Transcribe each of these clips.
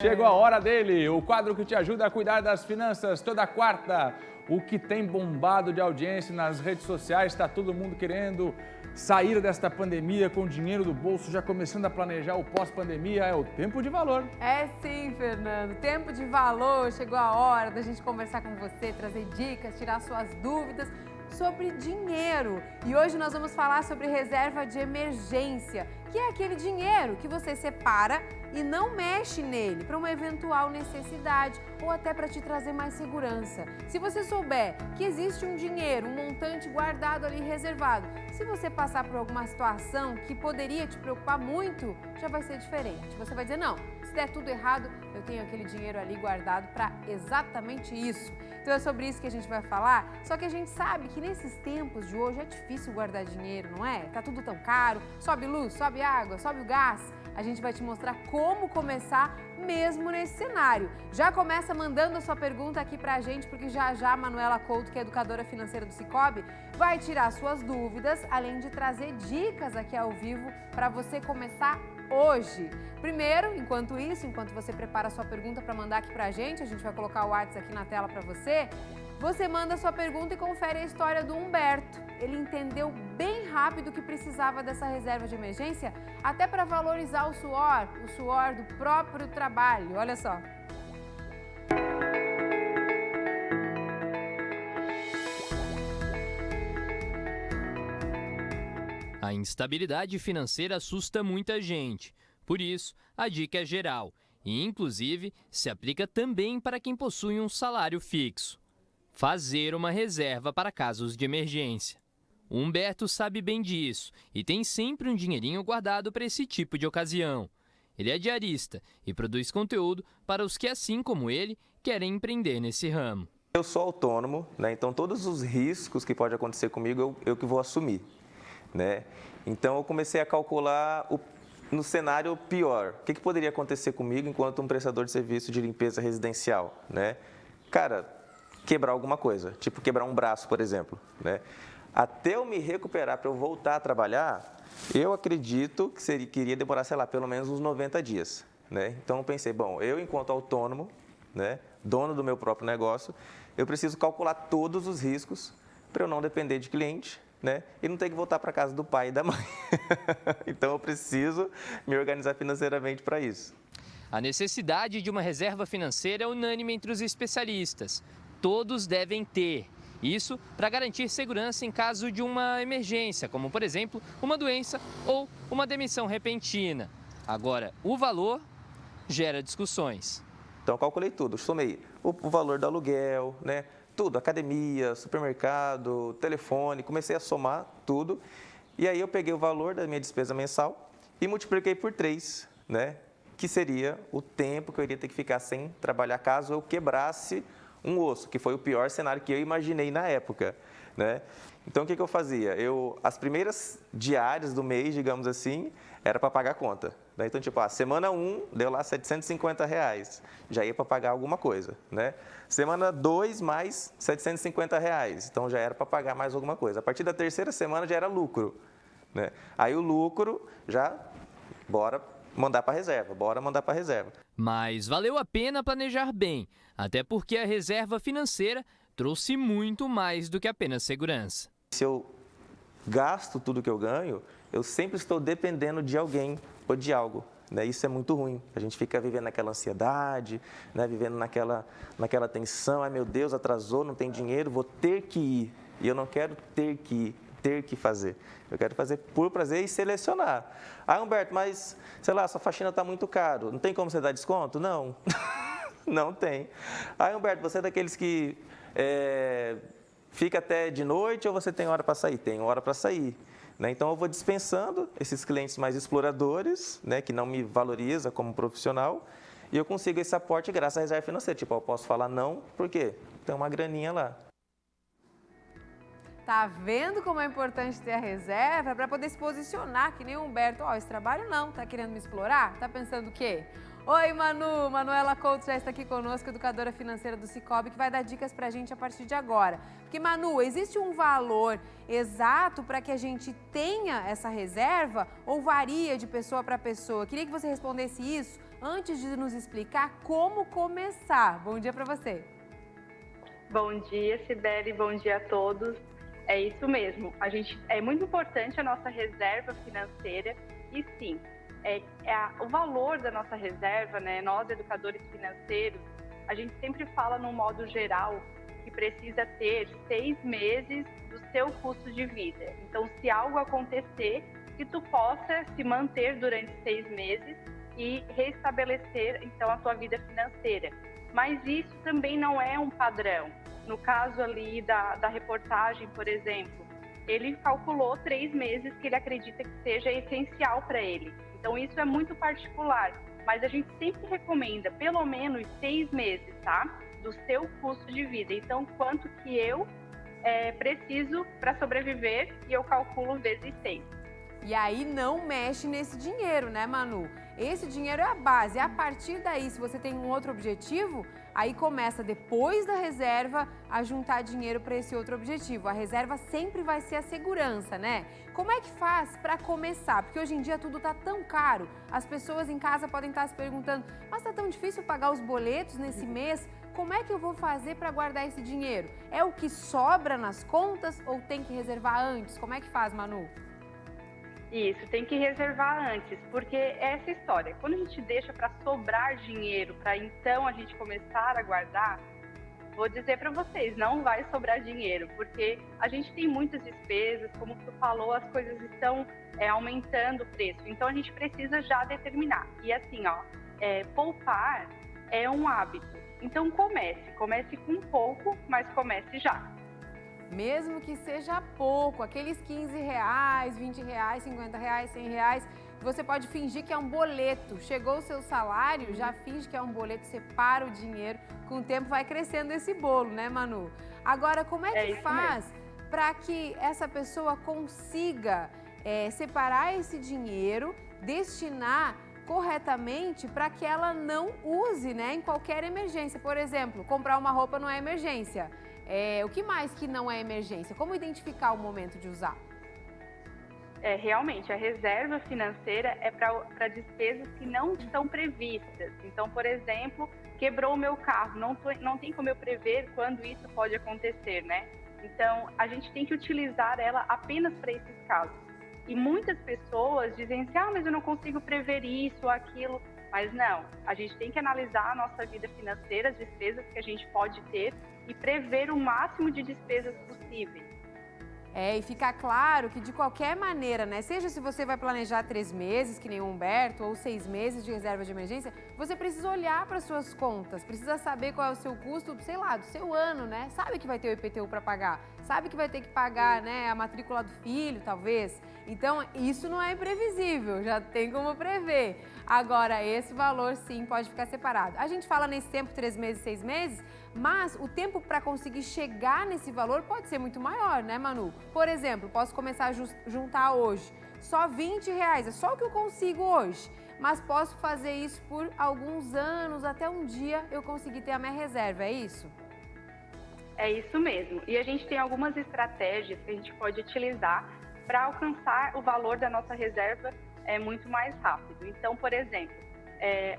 Chegou a hora dele, o quadro que te ajuda a cuidar das finanças toda quarta. O que tem bombado de audiência nas redes sociais, está todo mundo querendo sair desta pandemia com dinheiro do bolso, já começando a planejar o pós-pandemia, é o tempo de valor. É sim, Fernando, tempo de valor, chegou a hora da gente conversar com você, trazer dicas, tirar suas dúvidas sobre dinheiro. E hoje nós vamos falar sobre reserva de emergência, que é aquele dinheiro que você separa e não mexe nele para uma eventual necessidade ou até para te trazer mais segurança. Se você souber que existe um dinheiro, um montante guardado ali reservado, se você passar por alguma situação que poderia te preocupar muito, já vai ser diferente. Você vai dizer, não, se der tudo errado, eu tenho aquele dinheiro ali guardado para exatamente isso. Então é sobre isso que a gente vai falar, só que a gente sabe que nesses tempos de hoje é difícil guardar dinheiro, não é? Tá tudo tão caro, sobe luz, sobe água, sobe o gás. A gente vai te mostrar como começar mesmo nesse cenário. Já começa mandando a sua pergunta aqui pra gente, porque já a Manuela Couto, que é educadora financeira do Sicoob, vai tirar suas dúvidas, além de trazer dicas aqui ao vivo para você começar hoje. Primeiro, enquanto você prepara a sua pergunta para mandar aqui pra gente, a gente vai colocar o WhatsApp aqui na tela para você. Você manda a sua pergunta e confere a história do Humberto. Ele entendeu bem rápido que precisava dessa reserva de emergência, até para valorizar o suor do próprio trabalho. Olha só. A instabilidade financeira assusta muita gente. Por isso, a dica é geral e, inclusive, se aplica também para quem possui um salário fixo. Fazer uma reserva para casos de emergência. O Humberto sabe bem disso e tem sempre um dinheirinho guardado para esse tipo de ocasião. Ele é diarista e produz conteúdo para os que, assim como ele, querem empreender nesse ramo. Eu sou autônomo, né? Então todos os riscos que pode acontecer comigo eu que vou assumir, né? Então eu comecei a calcular no cenário pior. O que poderia acontecer comigo enquanto um prestador de serviço de limpeza residencial, né? Cara, quebrar alguma coisa, tipo quebrar um braço, por exemplo, né? Até eu me recuperar para eu voltar a trabalhar, eu acredito que iria demorar, sei lá, pelo menos uns 90 dias, né? Então eu pensei, bom, eu enquanto autônomo, né, dono do meu próprio negócio, eu preciso calcular todos os riscos para eu não depender de cliente, né, e não ter que voltar para casa do pai e da mãe. Então eu preciso me organizar financeiramente para isso. A necessidade de uma reserva financeira é unânime entre os especialistas. Todos devem ter. Isso para garantir segurança em caso de uma emergência, como, por exemplo, uma doença ou uma demissão repentina. Agora, o valor gera discussões. Então, eu calculei tudo, somei o valor do aluguel, né? Tudo, academia, supermercado, telefone, comecei a somar tudo. E aí eu peguei o valor da minha despesa mensal e multipliquei por 3, né? Que seria o tempo que eu iria ter que ficar sem trabalhar caso eu quebrasse um osso, que foi o pior cenário que eu imaginei na época, né? Então, o que eu fazia? As primeiras diárias do mês, digamos assim, era para pagar a conta, né? Então, tipo, a semana 1 deu lá R$750, já ia para pagar alguma coisa, né? Semana 2 mais R$750, então já era para pagar mais alguma coisa. A partir da terceira semana já era lucro, né? Aí o lucro já, bora mandar para a reserva. Mas valeu a pena planejar bem, até porque a reserva financeira trouxe muito mais do que apenas segurança. Se eu gasto tudo que eu ganho, eu sempre estou dependendo de alguém ou de algo, né? Isso é muito ruim. A gente fica vivendo naquela ansiedade, né? Vivendo naquela tensão. Ai, meu Deus, atrasou, não tem dinheiro, vou ter que ir. E eu não quero ter que ir, ter que fazer. Eu quero fazer por prazer e selecionar. Ah, Humberto, mas, sei lá, sua faxina está muito caro. Não tem como você dar desconto? Não. Não tem. Ah, Humberto, você é daqueles que fica até de noite ou você tem hora para sair? Tem hora para sair, né? Então, eu vou dispensando esses clientes mais exploradores, né, que não me valoriza como profissional, e eu consigo esse aporte graças à reserva financeira. Tipo, eu posso falar não, porque tem uma graninha lá. Tá vendo como é importante ter a reserva para poder se posicionar, que nem o Humberto. Ó, esse trabalho não, tá querendo me explorar? Tá pensando o quê? Oi, Manu! Manuela Couto já está aqui conosco, educadora financeira do Sicoob, que vai dar dicas pra gente a partir de agora. Porque, Manu, existe um valor exato para que a gente tenha essa reserva ou varia de pessoa para pessoa? Queria que você respondesse isso antes de nos explicar como começar. Bom dia para você. Bom dia, Sibeli, bom dia a todos. É isso mesmo, é muito importante a nossa reserva financeira e sim, o valor da nossa reserva, né? Nós, educadores financeiros, a gente sempre fala no modo geral que precisa ter 6 meses do seu custo de vida. Então, se algo acontecer, que tu possa se manter durante 6 meses e restabelecer, então, a tua vida financeira. Mas isso também não é um padrão. No caso ali da reportagem, por exemplo, ele calculou 3 meses que ele acredita que seja essencial para ele. Então, isso é muito particular, mas a gente sempre recomenda pelo menos 6 meses, tá? Do seu custo de vida. Então, quanto que eu preciso para sobreviver e eu calculo vezes 6. E aí não mexe nesse dinheiro, né, Manu? Esse dinheiro é a base. A partir daí, se você tem um outro objetivo, aí começa depois da reserva a juntar dinheiro para esse outro objetivo. A reserva sempre vai ser a segurança, né? Como é que faz para começar? Porque hoje em dia tudo tá tão caro. As pessoas em casa podem estar se perguntando: mas tá tão difícil pagar os boletos nesse mês? Como é que eu vou fazer para guardar esse dinheiro? É o que sobra nas contas ou tem que reservar antes? Como é que faz, Manu? Isso, tem que reservar antes, porque é essa história. Quando a gente deixa para sobrar dinheiro, para então a gente começar a guardar, vou dizer para vocês, não vai sobrar dinheiro, porque a gente tem muitas despesas, como tu falou, as coisas estão aumentando o preço. Então a gente precisa já determinar. E assim, poupar é um hábito. Então comece com pouco, mas comece já. Mesmo que seja pouco, aqueles 15 reais, 20 reais, 50 reais, 100 reais, você pode fingir que é um boleto. Chegou o seu salário, já finge que é um boleto, separa o dinheiro, com o tempo vai crescendo esse bolo, né, Manu? Agora, como é que faz para que essa pessoa consiga separar esse dinheiro, destinar corretamente para que ela não use, né, em qualquer emergência? Por exemplo, comprar uma roupa não é emergência. O que mais que não é emergência? Como identificar o momento de usar? Realmente, a reserva financeira é para despesas que não estão previstas. Então, por exemplo, quebrou o meu carro, não tem como eu prever quando isso pode acontecer, né? Então, a gente tem que utilizar ela apenas para esses casos. E muitas pessoas dizem assim, mas eu não consigo prever isso ou aquilo. Mas não, a gente tem que analisar a nossa vida financeira, as despesas que a gente pode ter e prever o máximo de despesas possíveis. E ficar claro que de qualquer maneira, né? Seja se você vai planejar 3 meses, que nem o Humberto, ou 6 meses de reserva de emergência, você precisa olhar para suas contas, precisa saber qual é o seu custo, sei lá, do seu ano, né? Sabe que vai ter o IPTU para pagar, sabe que vai ter que pagar, né, a matrícula do filho, talvez. Então, isso não é imprevisível, já tem como prever. Agora, esse valor, sim, pode ficar separado. A gente fala nesse tempo, 3 meses, 6 meses, mas o tempo para conseguir chegar nesse valor pode ser muito maior, né, Manu? Por exemplo, posso começar a juntar hoje só 20 reais, é só o que eu consigo hoje. Mas posso fazer isso por alguns anos, até um dia eu conseguir ter a minha reserva, é isso? É isso mesmo. E a gente tem algumas estratégias que a gente pode utilizar para alcançar o valor da nossa reserva muito mais rápido. Então, por exemplo,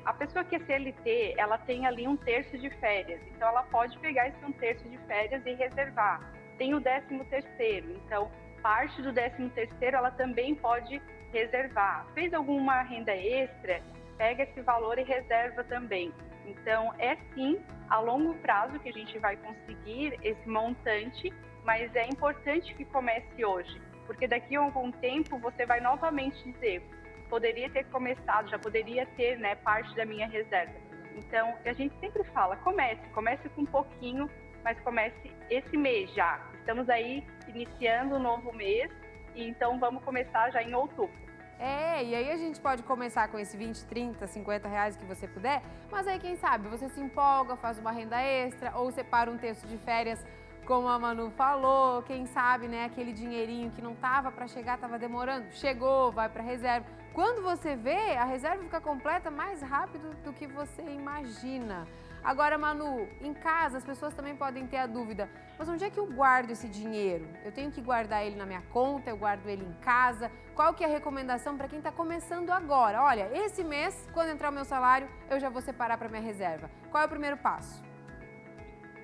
a pessoa que é CLT, ela tem ali 1/3 de férias. Então, ela pode pegar esse 1/3 de férias e reservar. Tem o 13º, então, parte do 13º ela também pode reservar. Fez alguma renda extra, pega esse valor e reserva também. Então, é sim a longo prazo que a gente vai conseguir esse montante, mas é importante que comece hoje, porque daqui a algum tempo você vai novamente dizer, poderia ter começado, já poderia ter, né, parte da minha reserva. Então, a gente sempre fala, comece com um pouquinho, mas comece esse mês já. Estamos aí iniciando um novo mês, e então vamos começar já em outubro. E aí a gente pode começar com esse 20, 30, 50 reais que você puder, mas aí quem sabe você se empolga, faz uma renda extra ou separa um terço de férias, como a Manu falou, quem sabe, né, aquele dinheirinho que não tava para chegar, tava demorando, chegou, vai para reserva. Quando você vê, a reserva fica completa mais rápido do que você imagina. Agora, Manu, em casa as pessoas também podem ter a dúvida, mas onde é que eu guardo esse dinheiro? Eu tenho que guardar ele na minha conta, eu guardo ele em casa? Qual que é a recomendação para quem está começando agora? Olha, esse mês, quando entrar o meu salário, eu já vou separar para minha reserva. Qual é o primeiro passo?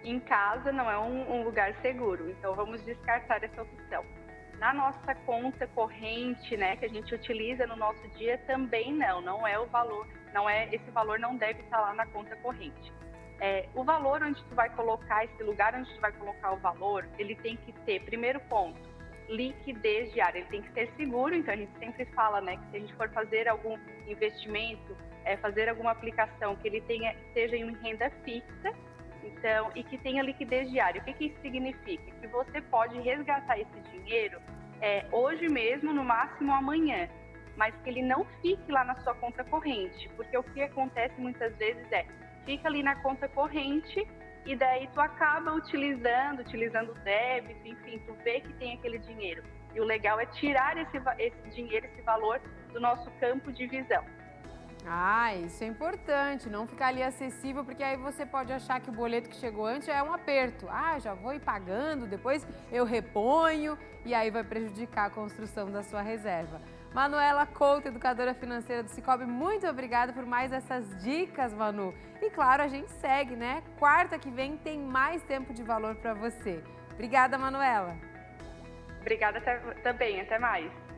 Em casa não é um lugar seguro, então vamos descartar essa opção. Na nossa conta corrente, né, que a gente utiliza no nosso dia, também não é o valor, esse valor não deve estar lá na conta corrente. O valor onde tu vai colocar, esse lugar onde tu vai colocar o valor, ele tem que ter, primeiro ponto, liquidez diária, ele tem que ser seguro, então a gente sempre fala, né, que se a gente for fazer algum investimento, fazer alguma aplicação, que ele seja em renda fixa, então, e que tenha liquidez diária. O que isso significa? Que você pode resgatar esse dinheiro hoje mesmo, no máximo amanhã, mas que ele não fique lá na sua conta corrente, porque o que acontece muitas vezes fica ali na conta corrente e daí tu acaba utilizando o débito, enfim, tu vê que tem aquele dinheiro. E o legal é tirar esse dinheiro, esse valor do nosso campo de visão. Ah, isso é importante, não ficar ali acessível, porque aí você pode achar que o boleto que chegou antes já é um aperto. Ah, já vou ir pagando, depois eu reponho e aí vai prejudicar a construção da sua reserva. Manuela Couto, educadora financeira do Sicoob, muito obrigada por mais essas dicas, Manu. E claro, a gente segue, né? Quarta que vem tem mais tempo de valor para você. Obrigada, Manuela. Obrigada também, até mais.